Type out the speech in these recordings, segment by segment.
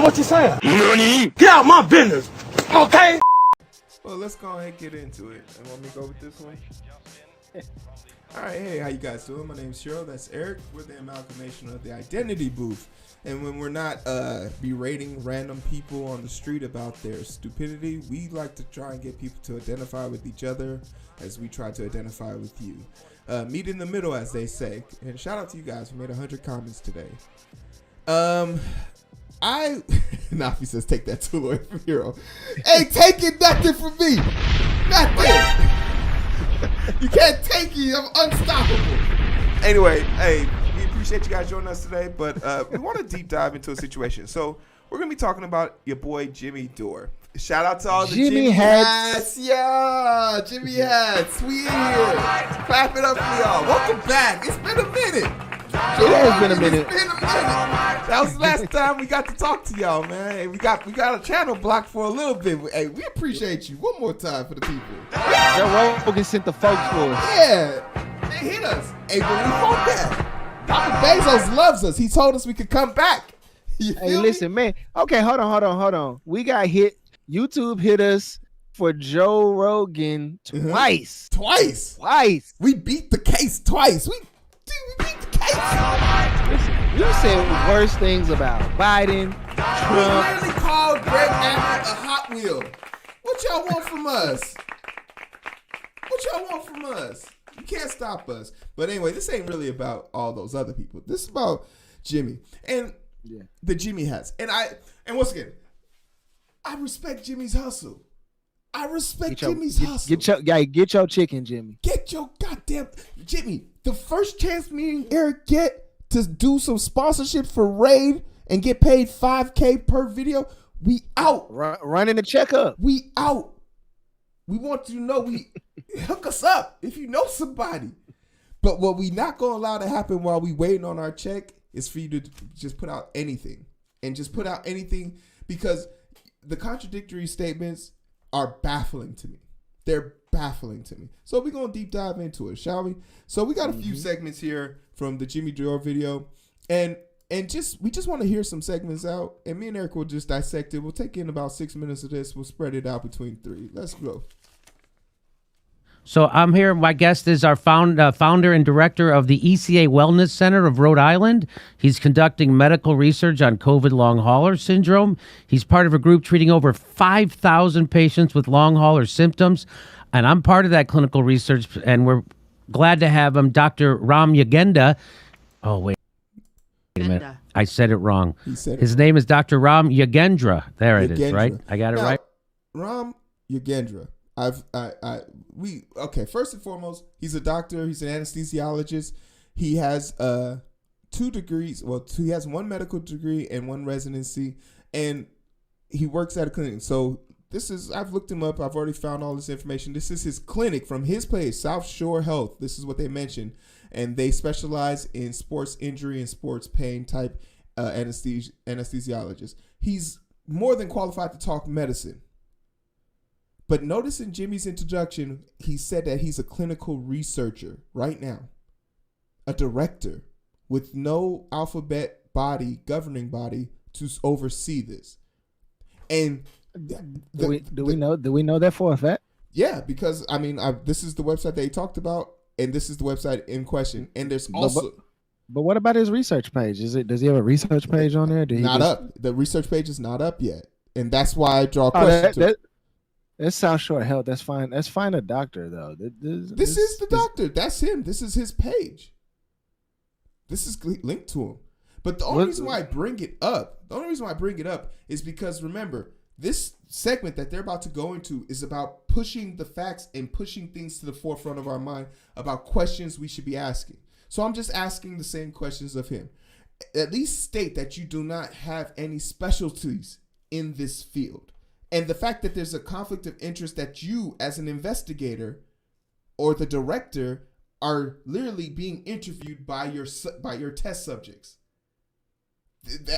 what you're saying. Nani? Get out my business, okay? Well, let's go ahead and get into it. And want me to go with this one? All right, hey, how you guys doing? My name's Heero. That's Eric. We're the amalgamation of the Identity Booth. And when we're not berating random people on the street about their stupidity, we like to try and get people to identify with each other as we try to identify with you. Meet in the middle, as they say. And shout out to you guys who made 100 comments today. Nafi says, take that tool away from Heero. Hey, taking nothing from me. Nothing. You can't take it. I'm unstoppable. Anyway, hey, we appreciate you guys joining us today, but we want to deep dive into a situation. So we're going to be talking about your boy, Jimmy Dore. Shout out to all the Jimmy hats. Yeah, Jimmy hats. We in here. Clap it up for y'all. Welcome back. It's been a minute. It has been a minute. That was the last time we got to talk to y'all, man. Hey, we got a channel blocked for a little bit. Hey, we appreciate you. One more time for the people. Joe Rogan sent the folks for us. Yeah, they hit us. Hey, but we fought that. Dr. Bezos loves us. He told us we could come back. Hey, listen, man. Okay, hold on. We got hit. YouTube hit us for Joe Rogan twice. Twice. We beat the case twice. We beat the case. Listen, you said worse things about Biden, Trump. We literally called Greg Abbott a Hot Wheel. What y'all want from us? You can't stop us. But anyway, this ain't really about all those other people. This is about Jimmy and the Jimmy hats. And once again, I respect Jimmy's hustle. Jimmy's hustle. Get your chicken, Jimmy. Get your goddamn Jimmy. The first chance me and Eric get to do some sponsorship for Raid and get paid $5,000 per video, we out. Running the checkup. We out. We want you to know hook us up if you know somebody. But what we not gonna allow to happen while we waiting on our check is for you to just put out anything. And just put out anything because the contradictory statements are baffling to me. They're baffling to me. So we're going to deep dive into it, shall we? So we got a few segments here from the Jimmy Dore video. And we just want to hear some segments out. And me and Eric will just dissect it. We'll take in about 6 minutes of this. We'll spread it out between 3. Let's go. So I'm here. My guest is our founder and director of the ECA Wellness Center of Rhode Island. He's conducting medical research on COVID long hauler syndrome. He's part of a group treating over 5,000 patients with long hauler symptoms. And I'm part of that clinical research, and we're glad to have him, Dr. Ram Yogeraha. Oh, wait a minute. I said it wrong. His name is Dr. Ram Yogeraha. There it is, right? I got it right? Ram Yogeraha. First and foremost, he's a doctor. He's an anesthesiologist. He has 2 degrees. Well, he has 1 medical degree and 1 residency, and he works at a clinic. So I've looked him up. I've already found all this information. This is his clinic from his place, South Shore Health. This is what they mentioned. And they specialize in sports injury and sports pain type anesthesiologist. He's more than qualified to talk medicine. But notice in Jimmy's introduction, he said that he's a clinical researcher right now, a director with no alphabet governing body to oversee this. And do we know that for a fact? Yeah, because this is the website they talked about, and this is the website in question. And there's also. But what about his research page? Does he have a research page on there? Up. The research page is not up yet, and that's why I draw questions. That's South Shore Health. That's fine. That's fine. A doctor though. This is the doctor. That's him. This is his page. This is linked to him. But the only reason why I bring it up is because remember, this segment that they're about to go into is about pushing the facts and pushing things to the forefront of our mind about questions we should be asking. So I'm just asking the same questions of him. At least state that you do not have any specialties in this field. And the fact that there's a conflict of interest that you, as an investigator or the director, are literally being interviewed by your test subjects.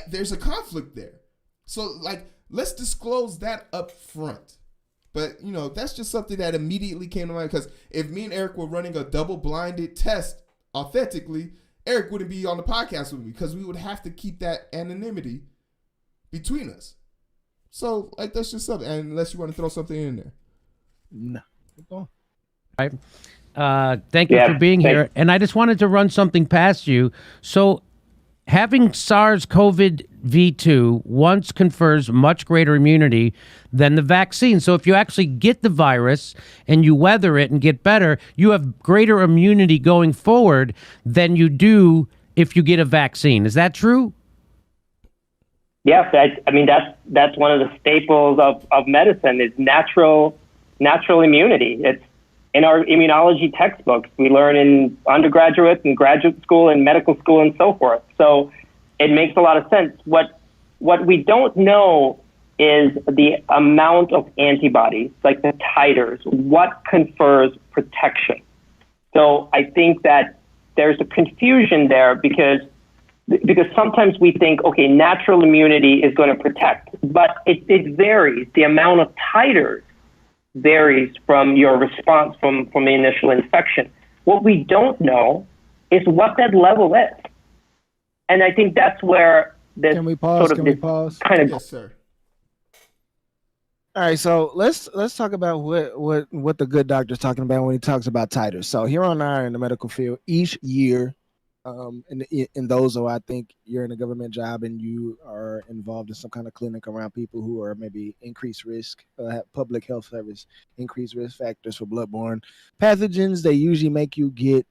There's a conflict there. So, let's disclose that up front. But, that's just something that immediately came to mind. Because if me and Eric were running a double-blinded test authentically, Eric wouldn't be on the podcast with me because we would have to keep that anonymity between us. So, like, that's just something. And unless you want to throw something in there. No. Keep going. Right. Thank you for being here. And I just wanted to run something past you. So, having SARS-CoV-2 once confers much greater immunity than the vaccine. So, if you actually get the virus and you weather it and get better, you have greater immunity going forward than you do if you get a vaccine. Is that true? Yes, I mean that's one of the staples of medicine is natural immunity. It's in our immunology textbooks. We learn in undergraduate and graduate school and medical school and so forth. So it makes a lot of sense. What we don't know is the amount of antibodies, like the titers, what confers protection. So I think that there's a confusion there because sometimes we think, okay, natural immunity is going to protect, but it varies. The amount of titers varies from your response from the initial infection. What we don't know is what that level is. And I think that's where this Can we pause? sort of this pause? kind of Yes, sir. All right, so let's talk about what the good doctor's talking about when he talks about titers. So here on our in the medical field, each year, in those who I think you're in a government job and you are involved in some kind of clinic around people who are maybe increased risk, have public health service, increased risk factors for bloodborne pathogens. They usually make you get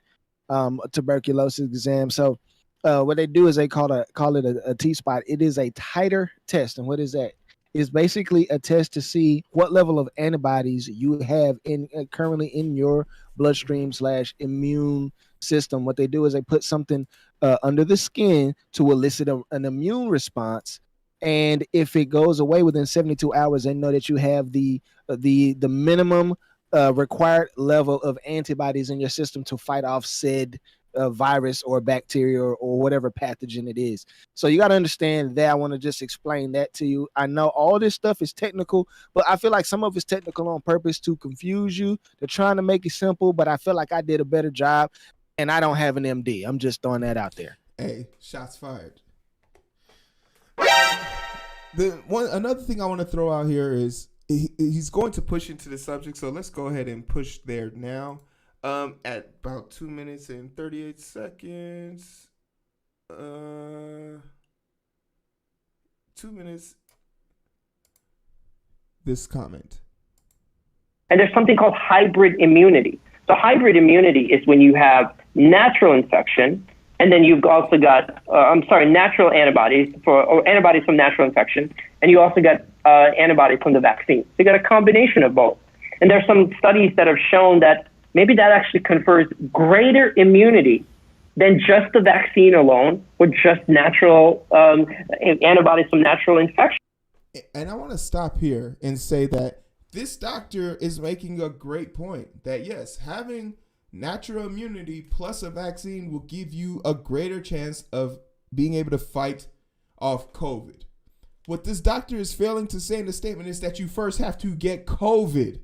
a tuberculosis exam. So what they do is they call it a T-spot. It is a titer test, and what is that? Is basically a test to see what level of antibodies you have currently in your bloodstream / immune system. What they do is they put something under the skin to elicit an immune response, and if it goes away within 72 hours, they know that you have the minimum required level of antibodies in your system to fight off said virus or bacteria or whatever pathogen it is. So you got to understand that. I want to just explain that to you. I know all this stuff is technical, but I feel like some of it's technical on purpose to confuse you. They're trying to make it simple, but I feel like I did a better job, and I don't have an MD. I'm just throwing that out there. Hey, shots fired. Another thing I want to throw out here is he's going to push into the subject, so let's go ahead and push there now. At about 2 minutes and 38 seconds. 2 minutes. This comment. and there's something called hybrid immunity. So hybrid immunity is when you have natural infection, and then you've also got, natural antibodies or antibodies from natural infection, and you also got antibodies from the vaccine. So you got a combination of both. And there's some studies that have shown that maybe that actually confers greater immunity than just the vaccine alone or just natural antibodies from natural infection. And I want to stop here and say that this doctor is making a great point that, yes, having natural immunity plus a vaccine will give you a greater chance of being able to fight off COVID. What this doctor is failing to say in the statement is that you first have to get COVID,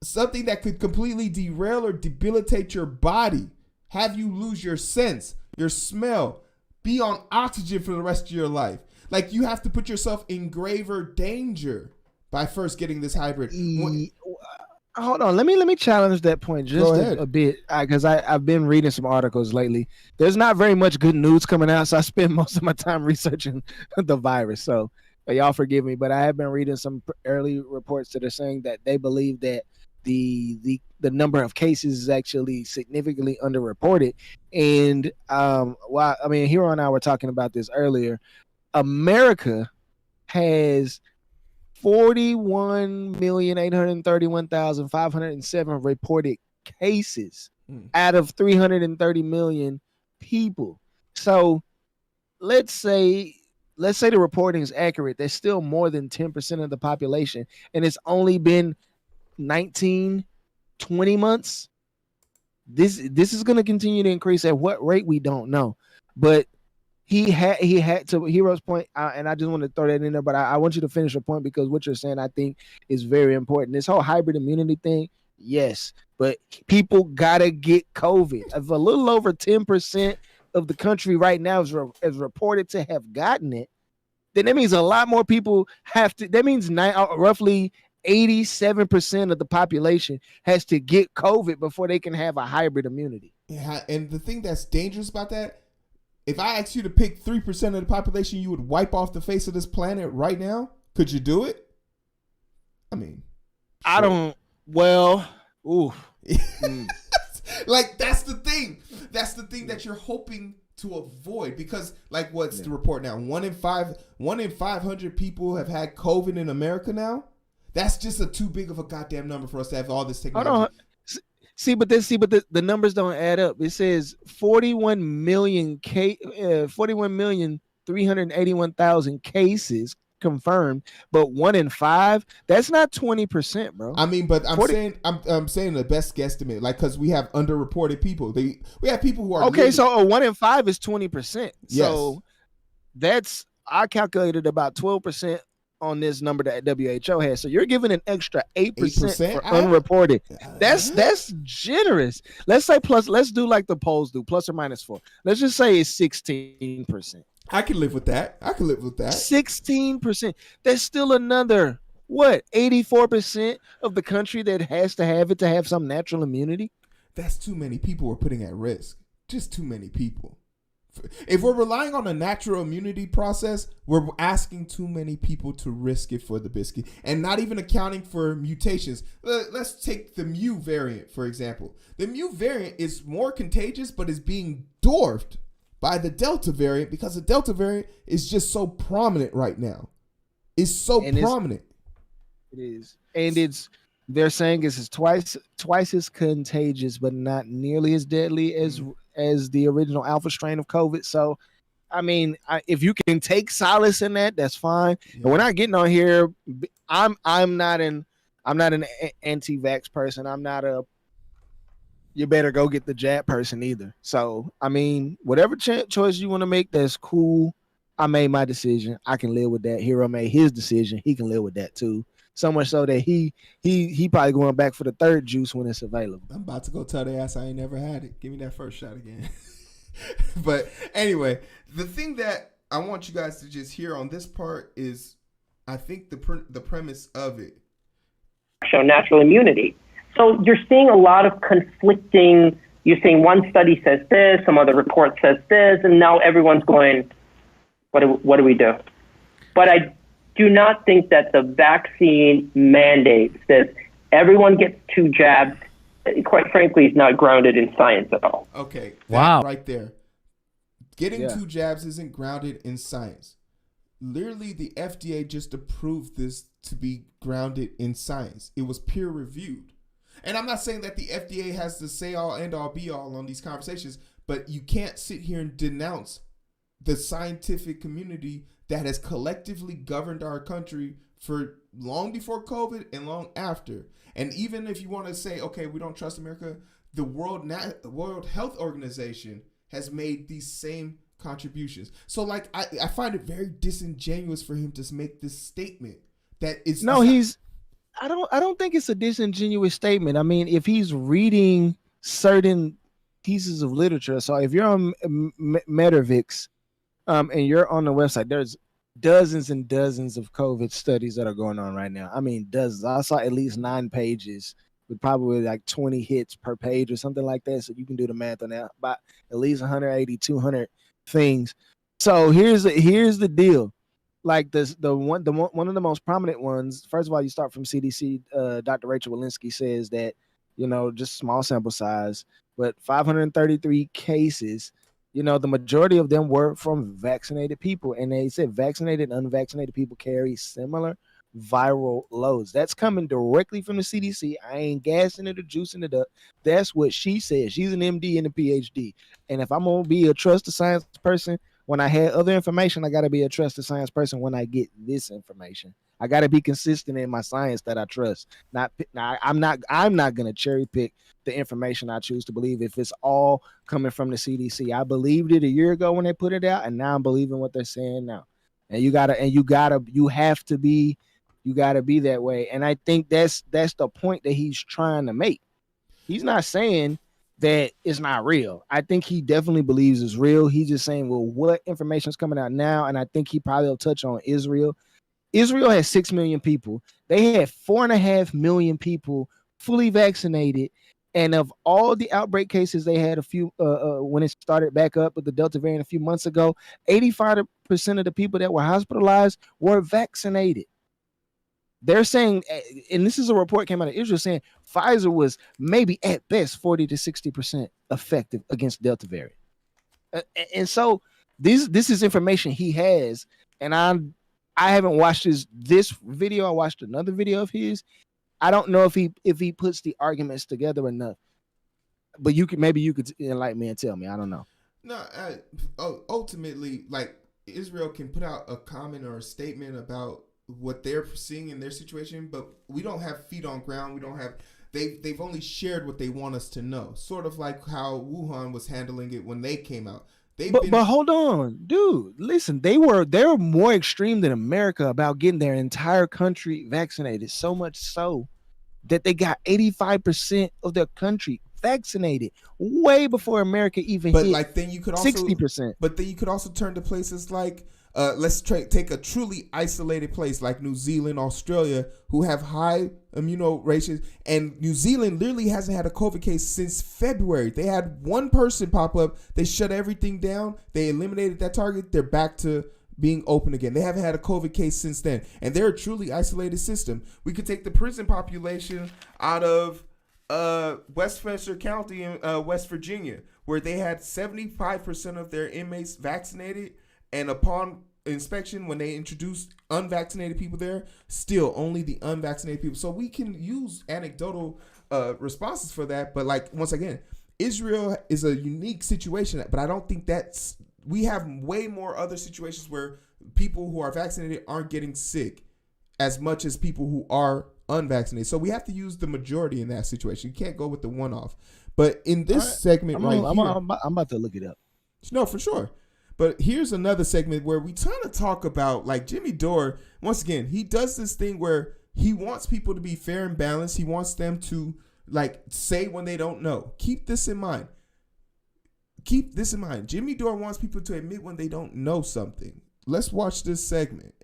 something that could completely derail or debilitate your body, have you lose your sense, your smell, be on oxygen for the rest of your life. Like, you have to put yourself in graver danger by first getting this hybrid. Hold on, let me challenge that point just a bit, because I've been reading some articles lately. There's not very much good news coming out, so I spend most of my time researching the virus. So y'all forgive me, but I have been reading some early reports that are saying that they believe that the number of cases is actually significantly underreported. And Heero and I were talking about this earlier. America has 41,831,507 reported cases out of 330 million people. So let's say the reporting is accurate. There's still more than 10% of the population, and it's only been 19, 20 months. This is going to continue to increase. At what rate, we don't know. But he had to Heero's point, and I just want to throw that in there, but I want you to finish your point, because what you're saying, I think, is very important. This whole hybrid immunity thing, yes, but people gotta get COVID. If a little over 10% of the country right now is reported to have gotten it, then that means a lot more people have to. That means roughly 87% of the population has to get COVID before they can have a hybrid immunity. Yeah, and the thing that's dangerous about that, if I asked you to pick 3% of the population you would wipe off the face of this planet right now, could you do it? I mean, I don't. Well, ooh. Like, that's the thing. That's the thing that you're hoping to avoid, because like, what's the report now? 1 in 500 people have had COVID in America now. That's just too big of a goddamn number for us to have all this technology. Hold on. See, but the numbers don't add up. It says 41,381,000 cases confirmed, but 1 in 5. That's not 20%, bro. I mean, but I'm saying the best guesstimate, like, because we have underreported people. We have people who are okay. So 1 in 5 is 20%. Yes. So I calculated about 12% on this number that WHO has. So you're giving an extra 8% for unreported. That's generous. Let's do like the polls do, plus or minus 4. Let's just say it's 16%. I can live with that. 16%. That's still another 84% of the country that has to have it to have some natural immunity. That's too many people we're putting at risk. Just too many people. If we're relying on a natural immunity process, we're asking too many people to risk it for the biscuit, and not even accounting for mutations. Let's take the Mu variant, for example. The Mu variant is more contagious, but is being dwarfed by the Delta variant because the Delta variant is just so prominent right now. It's so prominent. It is. And they're saying it's twice as contagious, but not nearly as deadly as the original alpha strain of COVID. So, I mean, if you can take solace in that, that's fine. Yeah. And we're not getting on here. I'm not an anti-vax person. I'm not you better go get the jab person either. So, I mean, whatever choice you want to make, that's cool. I made my decision. I can live with that. Heero made his decision. He can live with that too. So much so that he probably going back for the third juice when it's available. I'm about to go tell their ass I ain't never had it. Give me that first shot again. But anyway, the thing that I want you guys to just hear on this part is, I think the premise of it. Show natural immunity. So you're seeing a lot of conflicting. You're seeing one study says this, some other report says this, and now everyone's going, what do we do? But I do not think that the vaccine mandates that everyone gets 2 jabs, quite frankly, is not grounded in science at all. Okay. Wow. Right there. Getting 2 jabs isn't grounded in science. Literally, the FDA just approved this to be grounded in science. It was peer reviewed. And I'm not saying that the FDA has to say all, end all, be all on these conversations, but you can't sit here and denounce the scientific community that has collectively governed our country for long before COVID and long after. And even if you want to say, okay, we don't trust America, the World Health Organization has made these same contributions. So, like, I find it very disingenuous for him to make this statement that is I don't think it's a disingenuous statement. I mean, if he's reading certain pieces of literature, so if you're on Metavix, and you're on the website, there's dozens and dozens of COVID studies that are going on right now. I mean, dozens. I saw at least 9 pages with probably like 20 hits per page or something like that. So you can do the math on that. About at least 180, 200 things. So here's the deal. Like one of the most prominent ones. First of all, you start from CDC. Dr. Rachel Walensky says that, just small sample size, but 533 cases. The majority of them were from vaccinated people. And they said vaccinated and unvaccinated people carry similar viral loads. That's coming directly from the CDC. I ain't gassing it or juicing it up. That's what she says. She's an MD and a PhD. And if I'm going to be a trusted science person, when I had other information, I got to be a trusted science person when I get this information. I got to be consistent in my science that I trust. I'm not going to cherry pick the information I choose to believe if it's all coming from the CDC. I believed it a year ago when they put it out, and now I'm believing what they're saying now. And you have to be that way. And I think that's the point that he's trying to make. He's not saying that it's not real. I think he definitely believes it's real. He's just saying, well, what information is coming out now? And I think he probably will touch on Israel. Israel has 6 million people. They had 4.5 million people fully vaccinated. And of all the outbreak cases they had a few when it started back up with the Delta variant a few months ago, 85% of the people that were hospitalized were vaccinated. They're saying, and this is a report came out of Israel saying Pfizer was maybe at best 40 to 60% effective against Delta variant. And so this is information he has. And I haven't watched this video. I watched another video of his. I don't know if he puts the arguments together enough. But you could enlighten me and tell me. I don't know. No, ultimately, like Israel can put out a comment or a statement about what they're seeing in their situation, but we don't have feet on ground. We don't have. They've only shared what they want us to know. Sort of like how Wuhan was handling it when they came out. But hold on, dude. Listen, they were more extreme than America about getting their entire country vaccinated. So much so that they got 85% of their country vaccinated way before America even hit. Like then you could also 60%. But then you could also turn to places like let's take a truly isolated place like New Zealand, Australia, who have high immunorations, and New Zealand literally hasn't had a COVID case since February. They had one person pop up, they shut everything down, they eliminated that target, they're back to being open again. They haven't had a COVID case since then, and they're a truly isolated system. We could take the prison population out of Westchester County in West Virginia, where they had 75% of their inmates vaccinated, and upon inspection, when they introduced unvaccinated people there, still only the unvaccinated people. So we can use anecdotal responses for that, but like once again, Israel is a unique situation, but I don't think we have way more other situations where people who are vaccinated aren't getting sick as much as people who are unvaccinated. So we have to use the majority in that situation. You can't go with the one-off. But in this segment I'm about to look it up. No, for sure. But here's another segment where we kind of talk about, like, Jimmy Dore, once again, he does this thing where he wants people to be fair and balanced. He wants them to, like, say when they don't know. Keep this in mind. Jimmy Dore wants people to admit when they don't know something. Let's watch this segment.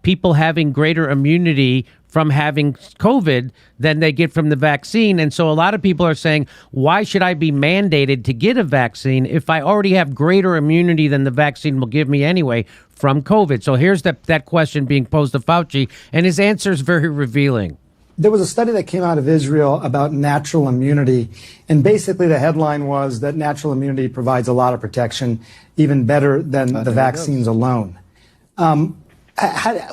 People having greater immunity from having COVID than they get from the vaccine. And so a lot of people are saying, why should I be mandated to get a vaccine if I already have greater immunity than the vaccine will give me anyway from COVID? So here's that question being posed to Fauci, and his answer is very revealing. There was a study that came out of Israel about natural immunity, and basically the headline was that natural immunity provides a lot of protection, even better than the vaccines alone.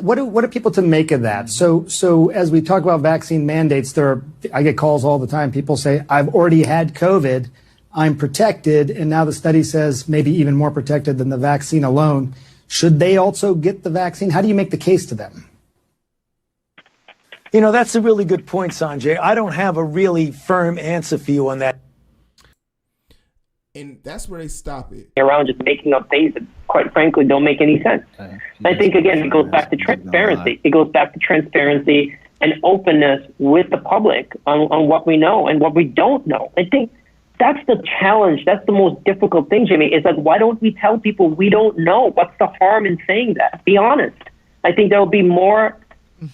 What are people to make of that? So as we talk about vaccine mandates, I get calls all the time. People say, I've already had COVID, I'm protected, and now the study says maybe even more protected than the vaccine alone. Should they also get the vaccine? How do you make the case to them? You know, that's a really good point, Sanjay. I don't have a really firm answer for you on that. And that's where they stop it. Around just making up things that, quite frankly, don't make any sense. I think, again, it goes back to transparency. It goes back to transparency and openness with the public on what we know and what we don't know. I think that's the challenge. That's the most difficult thing, Jimmy, is like, why don't we tell people we don't know? What's the harm in saying that? Be honest. I think there will be more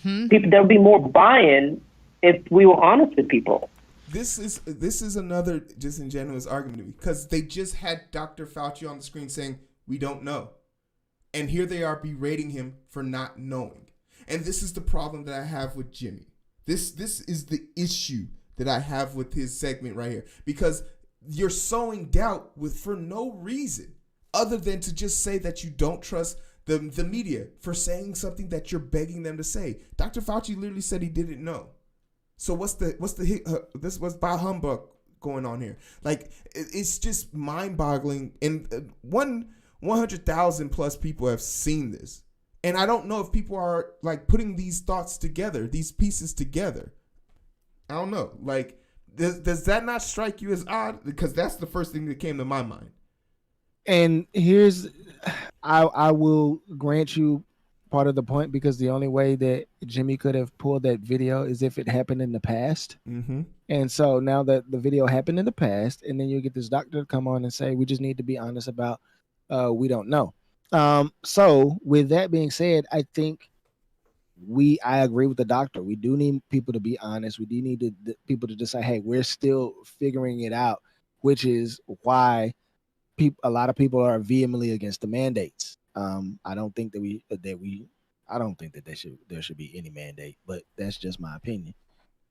people. There will be more buy-in if we were honest with people. This is another disingenuous argument because they just had Dr. Fauci on the screen saying, we don't know. And here they are berating him for not knowing. And this is the problem that I have with Jimmy. This is the issue that I have with his segment right here. Because you're sowing doubt for no reason other than to just say that you don't trust the media for saying something that you're begging them to say. Dr. Fauci literally said he didn't know. So what's bah humbug going on here? Like, it's just mind-boggling. And 100,000 plus people have seen this, and I don't know if people are like putting these thoughts together, these pieces together. I don't know. Like, does that not strike you as odd? Because that's the first thing that came to my mind. And I will grant you part of the point, because the only way that Jimmy could have pulled that video is if it happened in the past. Mm-hmm. And so now that the video happened in the past, and then you get this doctor to come on and say, we just need to be honest about, we don't know. So with that being said, I think I agree with the doctor. We do need people to be honest. We do need people to just say, hey, we're still figuring it out, which is why a lot of people are vehemently against the mandates. I don't think I don't think that there should be any mandate, but that's just my opinion.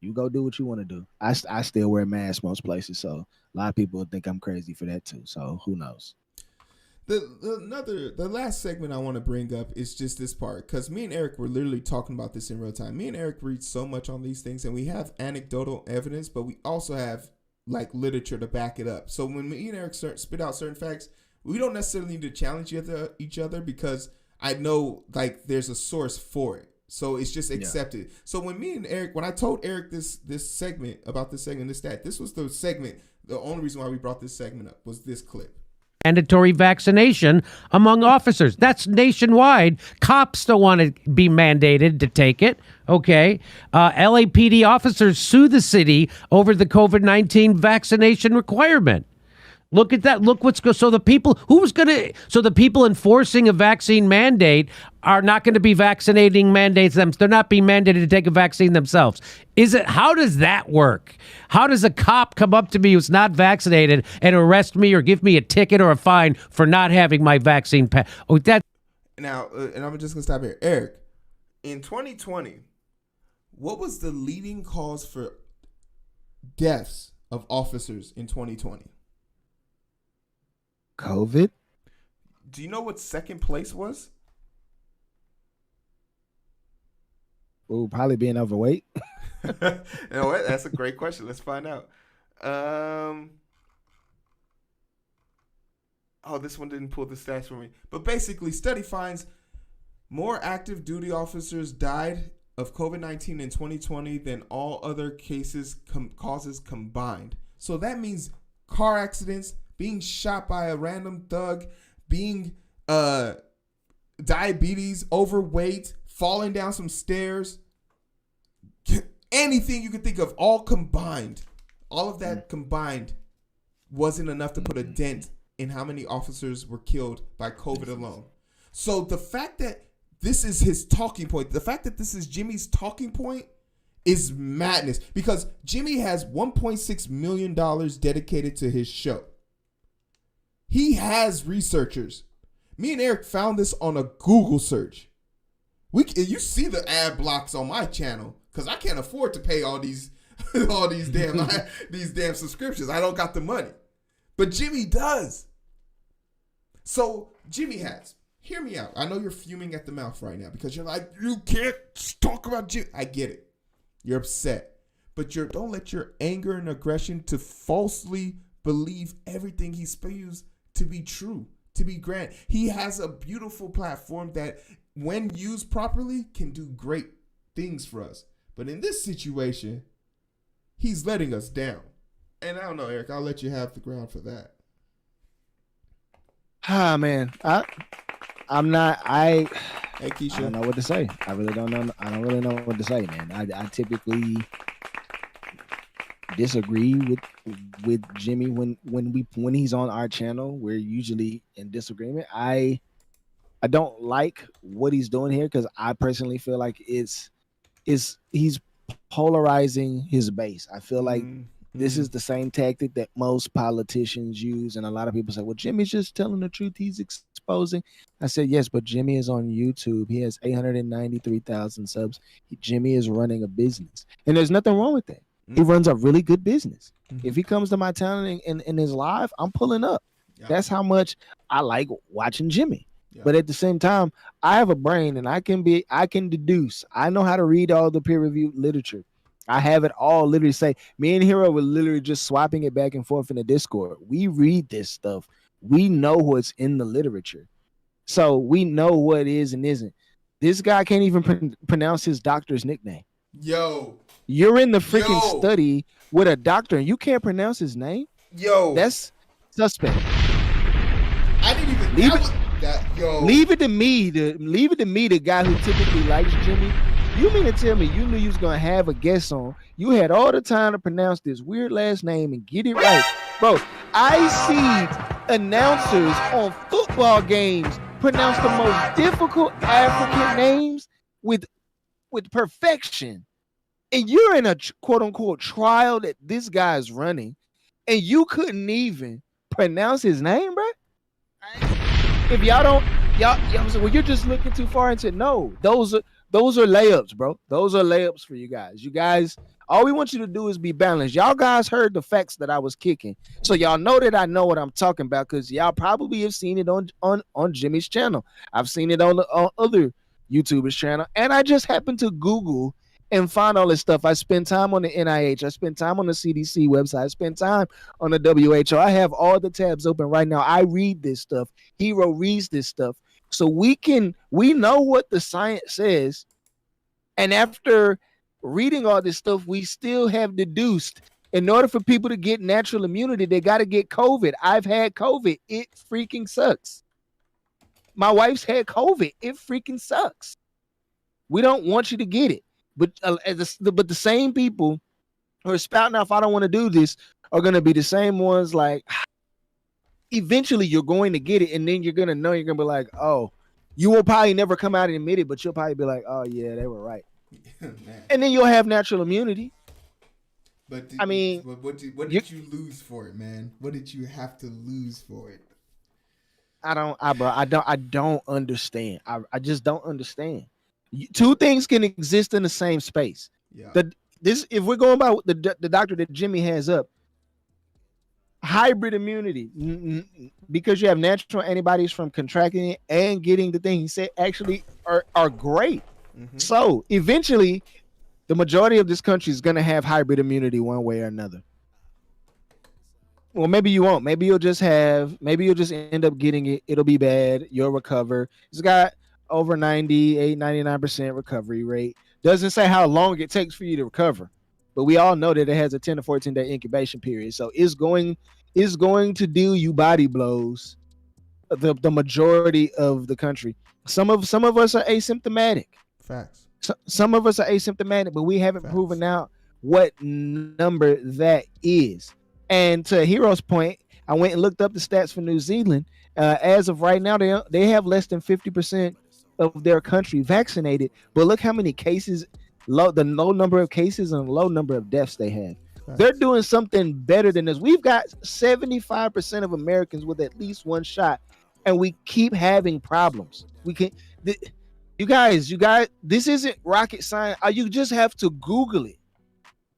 You go do what you want to do. I still wear masks most places, so a lot of people think I'm crazy for that too. So who knows? The last segment I want to bring up is just this part, because me and Eric were literally talking about this in real time. Me and Eric read so much on these things, and we have anecdotal evidence, but we also have like literature to back it up. So when me and Eric spit out certain facts, we don't necessarily need to challenge each other because I know like there's a source for it. So it's just accepted. Yeah. So when I told Eric this segment about this segment, this was the segment. The only reason why we brought this segment up was this clip. Mandatory vaccination among officers. That's nationwide. Cops don't want to be mandated to take it. Okay. LAPD officers sue the city over the COVID-19 vaccination requirement. Look at that. Look what's so the people the people enforcing a vaccine mandate are not going to be vaccinating mandates them. They're not being mandated to take a vaccine themselves. How does that work? How does a cop come up to me who's not vaccinated and arrest me or give me a ticket or a fine for not having my vaccine pass? Now, and I'm just going to stop here. Eric, in 2020, what was the leading cause for deaths of officers in 2020? COVID. Do you know what second place was? Oh, probably being overweight. You know what? That's a great question. Let's find out. This one didn't pull the stats for me. But basically, study finds more active duty officers died of COVID-19 in 2020 than all other causes combined. So that means car accidents, being shot by a random thug, being diabetes, overweight, falling down some stairs, anything you could think of, all combined. All of that combined wasn't enough to put a dent in how many officers were killed by COVID alone. So the fact that this is his talking point, the fact that this is Jimmy's talking point is madness, because Jimmy has $1.6 million dedicated to his show. He has researchers. Me and Eric found this on a Google search. You see the ad blocks on my channel because I can't afford to pay all these damn subscriptions. I don't got the money, but Jimmy does. So Jimmy has. Hear me out. I know you're fuming at the mouth right now because you're like, you can't talk about Jimmy. I get it. You're upset, but don't let your anger and aggression to falsely believe everything he spews to be true, to be grand. He has a beautiful platform that, when used properly, can do great things for us. But in this situation, he's letting us down. And I don't know, Eric, I'll let you have the ground for that. Man, I'm not. Hey, Keisha. I don't know what to say. I really don't know. I don't really know what to say, man. I typically disagree with Jimmy when he's on our channel. We're usually in disagreement. I don't like what he's doing here because I personally feel like he's polarizing his base. I feel like this is the same tactic that most politicians use, and a lot of people say, well, Jimmy's just telling the truth, he's exposing. I said, yes, but Jimmy is on YouTube. He has 893,000 subs. Jimmy is running a business, and there's nothing wrong with that. He runs a really good business. If he comes to my town and is live, I'm pulling up. Yeah. That's how much I like watching Jimmy. Yeah. But at the same time, I have a brain and I can deduce. I know how to read all the peer-reviewed literature. I have it all literally say. Me and Heero were literally just swapping it back and forth in the Discord. We read this stuff. We know what's in the literature. So we know what is and isn't. This guy can't even pronounce his doctor's nickname. Yo. You're in the freaking study with a doctor and you can't pronounce his name? Yo. That's suspect. I didn't even Leave it to me. The guy who typically likes Jimmy. You mean to tell me you knew you was gonna have a guest on? You had all the time to pronounce this weird last name and get it right, bro. I see announcers on football games pronounce the most difficult African names with perfection, and you're in a quote unquote trial that this guy's running, and you couldn't even pronounce his name, bro. If y'all don't, well, you're just looking too far into. No, those are layups, bro. Those are layups for you guys. You guys, all we want you to do is be balanced. Y'all guys heard the facts that I was kicking, so y'all know that I know what I'm talking about because y'all probably have seen it on Jimmy's channel. I've seen it on other YouTubers' channel, and I just happened to Google and find all this stuff. I spend time on the NIH. I spend time on the CDC website. I spend time on the WHO. I have all the tabs open right now. I read this stuff. Heero reads this stuff. So we know what the science says. And after reading all this stuff, we still have deduced in order for people to get natural immunity, they got to get COVID. I've had COVID. It freaking sucks. My wife's had COVID. It freaking sucks. We don't want you to get it. But the same people who are spouting off, I don't want to do this, are going to be the same ones like, eventually you're going to get it, and then you're going to know, you're going to be like, oh, you will probably never come out and admit it, but you'll probably be like, oh, yeah, they were right. And then you'll have natural immunity. But what did you lose for it, man? What did you have to lose for it? I don't understand. I just don't understand. Two things can exist in the same space. Yeah. If we're going by the doctor that Jimmy has up, hybrid immunity, because you have natural antibodies from contracting it and getting the thing he said actually are great. Mm-hmm. So eventually, the majority of this country is going to have hybrid immunity one way or another. Well, maybe you won't. Maybe you'll just end up getting it. It'll be bad. You'll recover. It's got over 99% recovery rate. Doesn't say how long it takes for you to recover, but we all know that it has a 10 to 14 day incubation period. So it's going to deal you body blows. The majority of the country. Some of us are asymptomatic. Facts. Some of us are asymptomatic, but we haven't proven out what number that is. And to Heero's point, I went and looked up the stats for New Zealand. As of right now, they have less than 50% of their country vaccinated. But look how many cases, the low number of cases and low number of deaths they have. Right. They're doing something better than this. We've got 75% of Americans with at least one shot, and we keep having problems. You guys, this isn't rocket science. You just have to Google it.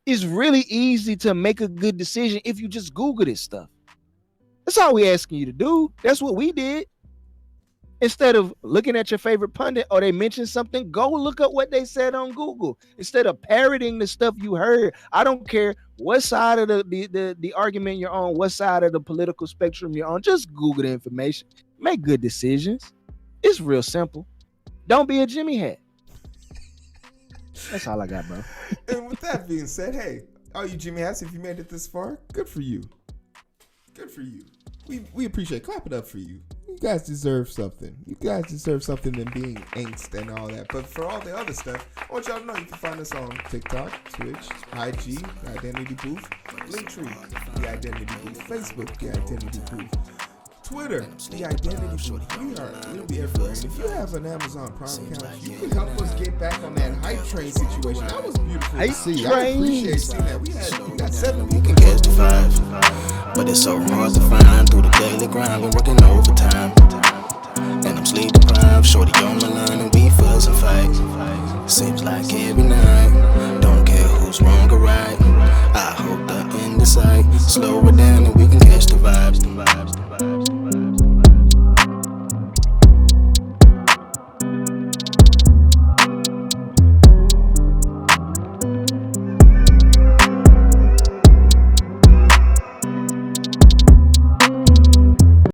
It's really easy to make a good decision if you just Google this stuff. That's all we're asking you to do. That's what we did. Instead of looking at your favorite pundit or they mention something, go look up what they said on Google. Instead of parroting the stuff you heard. I don't care what side of the argument you're on, what side of the political spectrum you're on. Just Google the information. Make good decisions. It's real simple. Don't be a Jimmy hat. That's all I got, bro. And with that being said, hey, all you Jimmy hats, if you made it this far, good for you. Good for you. We appreciate. Clap it up for you. You guys deserve something. You guys deserve something than being angst and all that. But for all the other stuff, I want y'all to know you can find us on TikTok, Twitch, IG, The Identity Booth, Linktree, The Identity Booth, Facebook, The Identity Booth, Twitter, The Identity Booth. We'll be everywhere. And if you have an Amazon Prime account, you can help us get back on that hype train situation. That was beautiful to see. I appreciate seeing that. We got 7 people. You can catch the vibe, but it's so hard to find through the daily grind. We're working overtime, and I'm sleep deprived. Shorty on my line, and we fuss and fight. Seems like every night. Don't care who's wrong or right. I hope the end is sight. Slow it down, and we can catch the vibes.